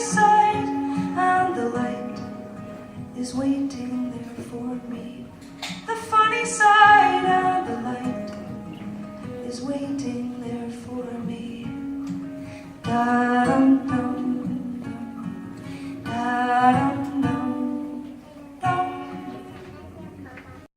side, and the light is waiting there for me. The funny side, and the light is waiting there for me. Da-dum-dum.